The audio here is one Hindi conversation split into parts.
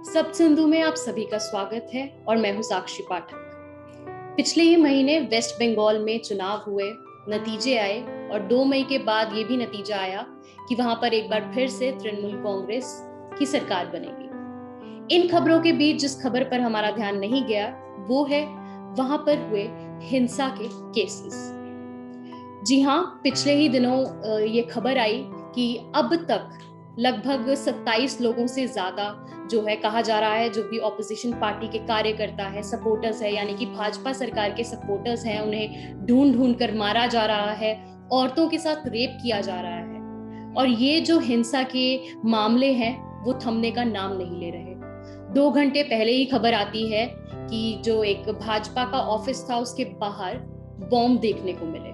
सब सिंधु में आप सभी का स्वागत है और मैं हूं साक्षी पाठक। पिछले ही महीने वेस्ट बंगाल में चुनाव हुए, नतीजे आए और 2 मई के बाद ये भी नतीजा आया कि वहां पर एक बार फिर से तृणमूल कांग्रेस की सरकार बनेगी। इन खबरों के बीच जिस खबर पर हमारा ध्यान नहीं गया वो है वहां पर हुए हिंसा के केसेस। जी हाँ, पिछले ही दिनों ये खबर आई कि अब तक लगभग 27 लोगों से ज्यादा जो है कहा जा रहा है, जो भी ऑपोजिशन पार्टी के कार्यकर्ता है, सपोर्टर्स है, यानी कि भाजपा सरकार के सपोर्टर्स हैं, उन्हें ढूंढ ढूंढ कर मारा जा रहा है, औरतों के साथ रेप किया जा रहा है। और ये जो हिंसा के मामले हैं वो थमने का नाम नहीं ले रहे। 2 घंटे पहले ही खबर आती है कि जो एक भाजपा का ऑफिस था उसके बाहर बॉम्ब देखने को मिले।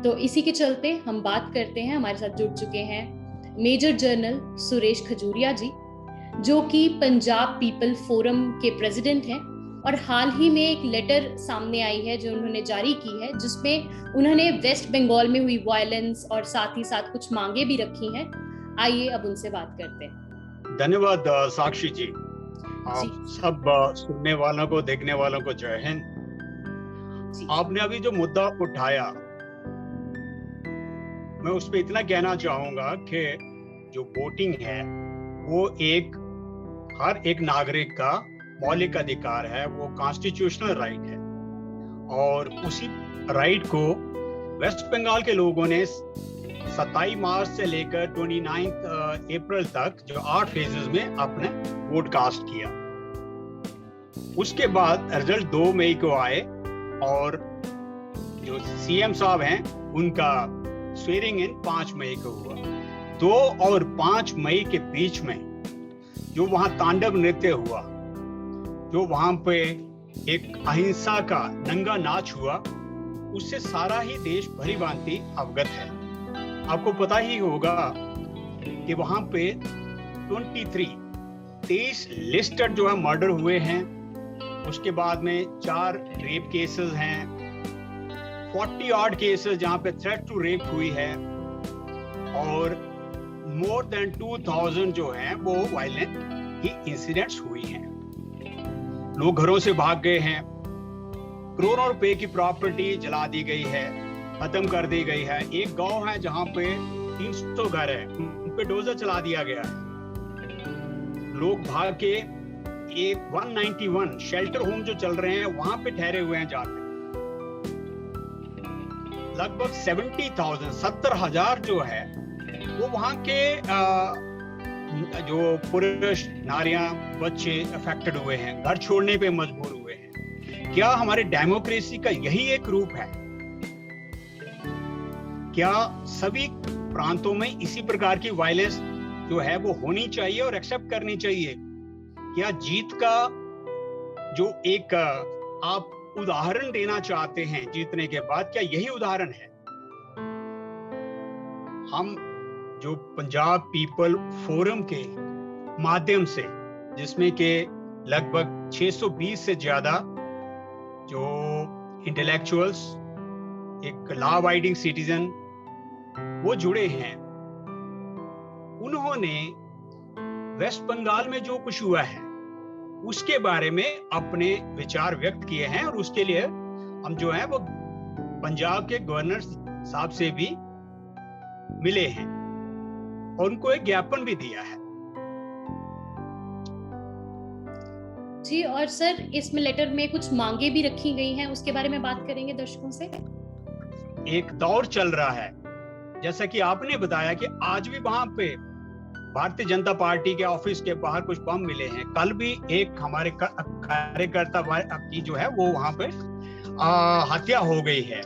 तो इसी के चलते हम बात करते हैं, हमारे साथ जुड़ चुके हैं मेजर जनरल सुरेश खजूरिया जी, जो कि पंजाब पीपल फोरम के प्रेसिडेंट हैं, और हाल ही में एक लेटर सामने आई है जो उन्होंने जारी की है, जिसमें उन्होंने वेस्ट बंगाल में हुई वायलेंस और साथ ही साथ कुछ मांगे भी रखी हैं। आइए अब उनसे बात करते हैं। धन्यवाद साक्षी जी। आप सब सुनने वालों को, देखने वालों को जय हिंद। आपने अभी जो मुद्दा उठाया, मैं उस पर इतना कहना चाहूंगा कि जो वोटिंग है वो हर एक नागरिक का मौलिक अधिकार है, वो कॉन्स्टिट्यूशनल राइट है। और उसी राइट को वेस्ट बंगाल के लोगों ने 27 मार्च से लेकर 29 अप्रैल तक जो 8 फेजेस में अपने वोट कास्ट किया। उसके बाद रिजल्ट 2 मई को आए और जो सीएम साहब हैं उनका स्वेरिंग इन 5 मई को हुआ। 2 और 5 मई के बीच में जो वहां तांडव नृत्य हुआ, जो वहां पे एक अहिंसा का नंगा नाच हुआ, उससे सारा ही देश भली भांति अवगत है। आपको पता ही होगा कि वहां पे 23 लिस्टेड जो है मर्डर हुए हैं। उसके बाद में 4 रेप केसेस हैं, 40 ऑड केसेस जहां पे थ्रेट टू रेप हुई है, और मोर देन 2000 जो हैं वो वायलेंट ही इंसिडेंट्स हुई हैं। लोग घरों से भाग गए हैं, करोड़ों रुपए की प्रॉपर्टी जला दी गई है, खत्म कर दी गई है। एक गांव है जहां पे 300 घर है, उन पे डोजर चला दिया गया है। लोग भाग के एक 191 शेल्टर होम जो चल रहे हैं वहां पे ठहरे हुए हैं जाके। लगभग 70,000 जो है वो वहां के जो पुरुष, नारियां, बच्चे अफेक्टेड हुए हैं, घर छोड़ने पे मजबूर हुए हैं। क्या हमारे डेमोक्रेसी का यही एक रूप है? क्या सभी प्रांतों में इसी प्रकार की वायलेंस जो है वो होनी चाहिए और एक्सेप्ट करनी चाहिए? क्या जीत का जो एक आप उदाहरण देना चाहते हैं जीतने के बाद, क्या यही उदाहरण है? हम जो पंजाब पीपल फोरम के माध्यम से, जिसमें के लगभग 620 से ज्यादा जो इंटेलेक्चुअल्स, एक लॉ अबाइडिंग सिटीजन वो जुड़े हैं, उन्होंने वेस्ट बंगाल में जो कुछ हुआ है उसके बारे में अपने विचार व्यक्त किए हैं। और उसके लिए हम जो है वो पंजाब के गवर्नर साहब से भी मिले हैं और उनको एक ज्ञापन भी दिया है। जी, और सर इसमें लेटर में कुछ मांगे भी रखी गई हैं, उसके बारे में बात करेंगे दर्शकों से। एक दौर चल रहा है, जैसा कि आपने बताया कि आज भी वहां पे भारतीय जनता पार्टी के ऑफिस के बाहर कुछ बम मिले हैं। कल भी एक हमारे कार्यकर्ता की जो है वो वहां पे हत्या हो गई है।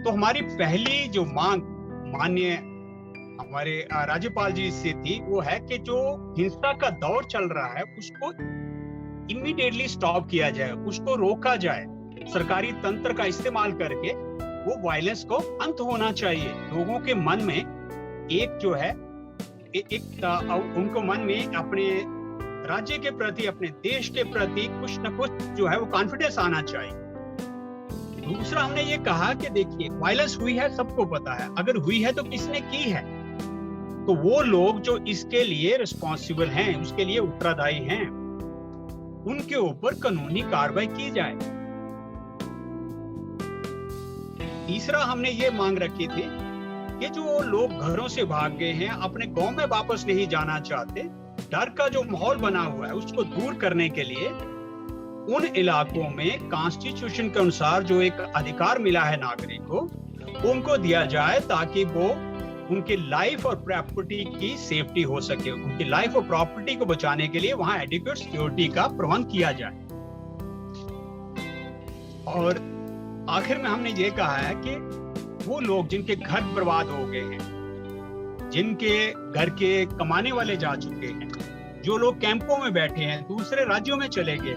तो हमारी पहली जो मांग माननीय हमारे राज्यपाल जी से थी वो है कि जो हिंसा का दौर चल रहा है उसको इमीडिएटली स्टॉप किया जाए, उसको रोका जाए। सरकारी तंत्र का इस्तेमाल करके वो वायलेंस को अंत होना चाहिए। लोगों के मन में एक जो है उनको मन में अपने राज्य के प्रति, अपने देश के प्रति कुछ न कुछ जो है वो कॉन्फिडेंस आना चाहिए। दूसरा, हमने ये कहा कि देखिए वायलेंस हुई है, सबको पता है। अगर हुई है तो किसने की है? तो वो लोग जो इसके लिए रिस्पॉन्सिबल हैं, उसके लिए उत्तरदायी हैं, उनके ऊपर कानूनी कार्रवाई की जाए। तीसरा हमने ये मांग रखी थी कि जो लोग घरों से भाग गए हैं, अपने गांव में वापस नहीं जाना चाहते, डर का जो माहौल बना हुआ है उसको दूर करने के लिए उन इलाकों में कॉन्स्टिट्यूशन के अनुसार जो एक अधिकार मिला है नागरिक को, उनको दिया जाए ताकि वो उनकी लाइफ और प्रॉपर्टी की सेफ्टी हो सके। उनकी लाइफ और प्रॉपर्टी को बचाने के लिए वहां एडिक्वेट सिक्योरिटी का प्रबंध किया जाए। और आखिर में हमने ये कहा है कि वो लोग जिनके घर बर्बाद हो गए हैं, जिनके घर के कमाने वाले जा चुके हैं, जो लोग कैंपों में बैठे हैं, दूसरे राज्यों में चले गए,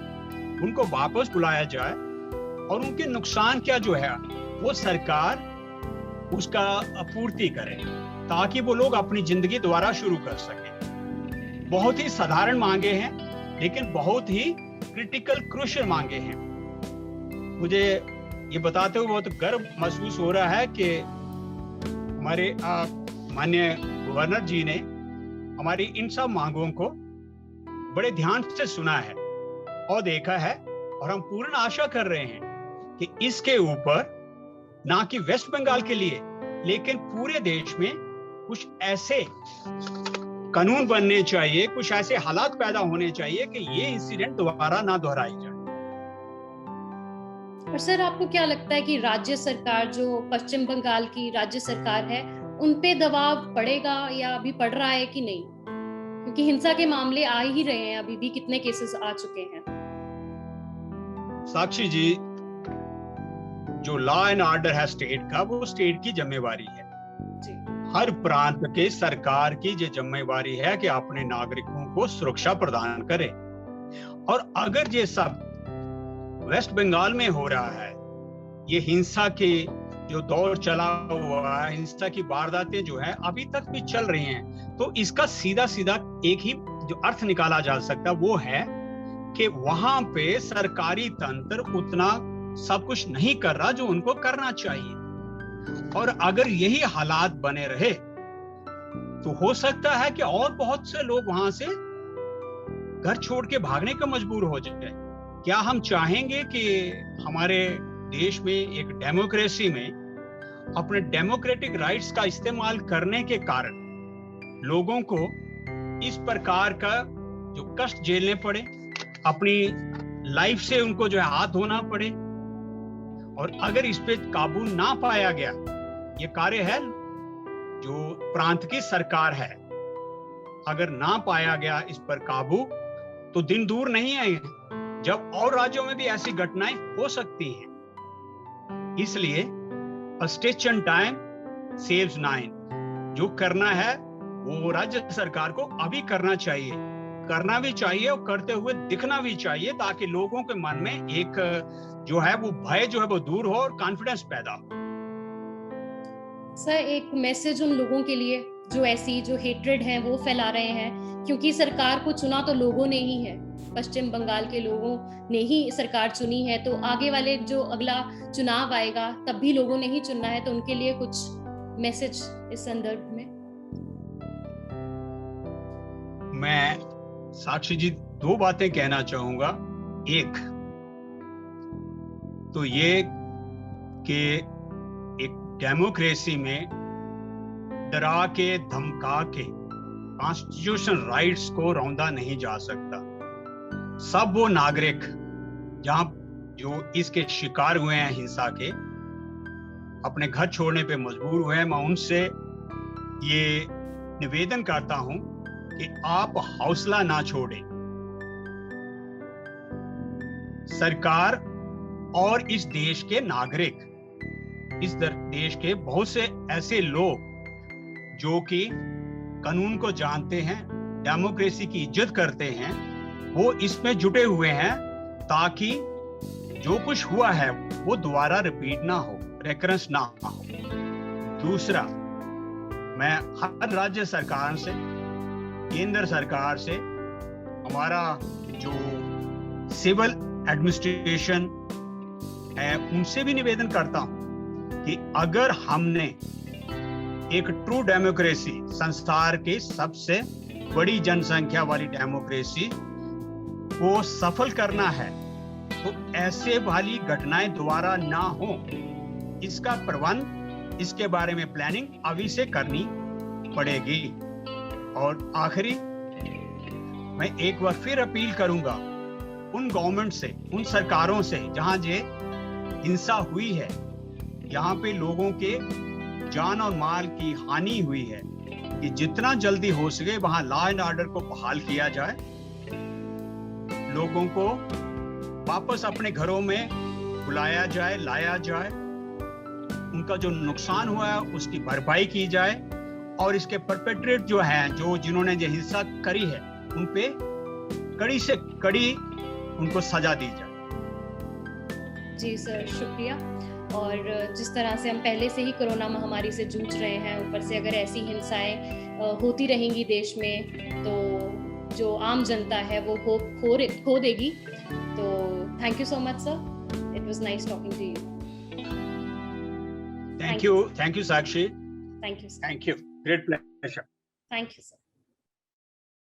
उनको वापस बुलाया जाए और उनके नुकसान क्या जो है वो सरकार उसका पूर्ति करे ताकि वो लोग अपनी जिंदगी दोबारा शुरू कर सके। बहुत ही साधारण मांगे हैं लेकिन बहुत ही क्रिटिकल क्रूशियल मांगे हैं। मुझे ये बताते हुए बहुत गर्व महसूस हो रहा है कि हमारे माननीय गवर्नर जी ने हमारी इन सब मांगों को बड़े ध्यान से सुना है और देखा है, और हम पूर्ण आशा कर रहे हैं कि इसके ऊपर ना कि वेस्ट बंगाल के लिए लेकिन पूरे देश में कुछ ऐसे कानून बनने चाहिए, कुछ ऐसे हालात पैदा होने चाहिए कि ये इंसिडेंट दोबारा ना दोहराई जाए। और सर, आपको क्या लगता है कि राज्य सरकार, जो पश्चिम बंगाल की राज्य सरकार है, उन पे दबाव पड़ेगा या अभी पड़ रहा है कि नहीं? क्योंकि हिंसा के मामले आ ही रहे हैं, अभी भी कितने केसेस आ चुके हैं। साक्षी जी, जो लॉ एंड ऑर्डर है स्टेट का, वो स्टेट की जिम्मेवारी है जी। हर प्रांत के सरकार की ये जिम्मेवारी है कि अपने नागरिकों को सुरक्षा प्रदान करे। और अगर ये सब वेस्ट बंगाल में हो रहा है, ये हिंसा के जो दौर चला हुआ है, हिंसा की वारदातें जो है अभी तक भी चल रही हैं, तो इसका सीधा सीधा एक ही जो अर्थ निकाला जा सकता वो है कि वहां पे सरकारी तंत्र उतना सब कुछ नहीं कर रहा जो उनको करना चाहिए। और अगर यही हालात बने रहे तो हो सकता है कि और बहुत से लोग वहां से घर छोड़ के भागने को मजबूर हो जाए। क्या हम चाहेंगे कि हमारे देश में एक डेमोक्रेसी में अपने डेमोक्रेटिक राइट्स का इस्तेमाल करने के कारण लोगों को इस प्रकार का जो कष्ट झेलने पड़े, अपनी लाइफ से उनको जो है हाथ धोना पड़े? और अगर इस पे काबू ना पाया गया, ये कार्य है जो प्रांत की सरकार है, अगर ना पाया गया इस पर काबू, तो दिन दूर नहीं आएंगे जब और राज्यों में भी ऐसी घटनाएं हो सकती हैं। इसलिए अ stitch in time saves nine. जो करना है वो राज्य सरकार को अभी करना चाहिए, करना भी चाहिए और करते हुए दिखना भी चाहिए, ताकि लोगों के मन में एक जो है वो भय जो है वो दूर हो और कॉन्फिडेंस पैदा हो। सर, एक मैसेज उन लोगों के लिए जो ऐसी जो हेट्रेड है वो फैला रहे हैं, क्योंकि सरकार को चुना तो लोगों ने ही है, पश्चिम बंगाल के लोगों ने ही सरकार चुनी है, तो आगे वाले जो अगला चुनाव आएगा तब भी लोगों ने ही चुनना है, तो उनके लिए कुछ मैसेज इस संदर्भ में? मैं साक्षी जी दो बातें कहना चाहूंगा। एक तो ये कि एक डेमोक्रेसी में डरा के धमका के कॉन्स्टिट्यूशनल राइट्स को रौंदा नहीं जा सकता। सब वो नागरिक जहां जो इसके शिकार हुए हैं, हिंसा के, अपने घर छोड़ने पे मजबूर हुए हैं, मैं उनसे ये निवेदन करता हूं कि आप हौसला ना छोड़ें। सरकार और इस देश के नागरिक, इस देश के बहुत से ऐसे लोग जो कि कानून को जानते हैं, डेमोक्रेसी की इज्जत करते हैं, वो इसमें जुटे हुए हैं ताकि जो कुछ हुआ है वो दोबारा रिपीट ना हो, रेकरेंस ना हो। दूसरा, मैं हर राज्य सरकार से, केंद्र सरकार से, हमारा जो सिविल एडमिनिस्ट्रेशन है उनसे भी निवेदन करता हूं कि अगर हमने एक ट्रू डेमोक्रेसी, संसार की सबसे बड़ी जनसंख्या वाली डेमोक्रेसी को सफल करना है, तो ऐसे वाली घटनाएं दोबारा ना हो, इसका प्रबंध, इसके बारे में प्लानिंग अभी से करनी पड़ेगी। और आखिरी मैं एक बार फिर अपील करूंगा उन गवर्नमेंट से, उन सरकारों से जहां ये हिंसा हुई है, यहाँ पे लोगों के जान और माल की हानि हुई है, कि जितना जल्दी हो सके वहां लॉ एंड ऑर्डर को बहाल किया जाए, लोगों को वापस अपने घरों में बुलाया जाए, लाया जाए, उनका जो नुकसान हुआ है उसकी भरपाई की जाए, और इसके परपेट्रेट जो है, जो जिन्होंने ये हिंसा करी है, उन पे कड़ी से कड़ी उनको सजा दी जाए। जी सर, शुक्रिया। और जिस तरह से हम पहले से ही कोरोना महामारी से जूझ रहे हैं, ऊपर से अगर ऐसी हिंसाएं होती रहेंगी देश में, तो जो आम जनता है वो होप खो देगी। तो thank you so much sir, it was nice talking to you. Thank you Sakshi, thank you, great pleasure. Thank you sir.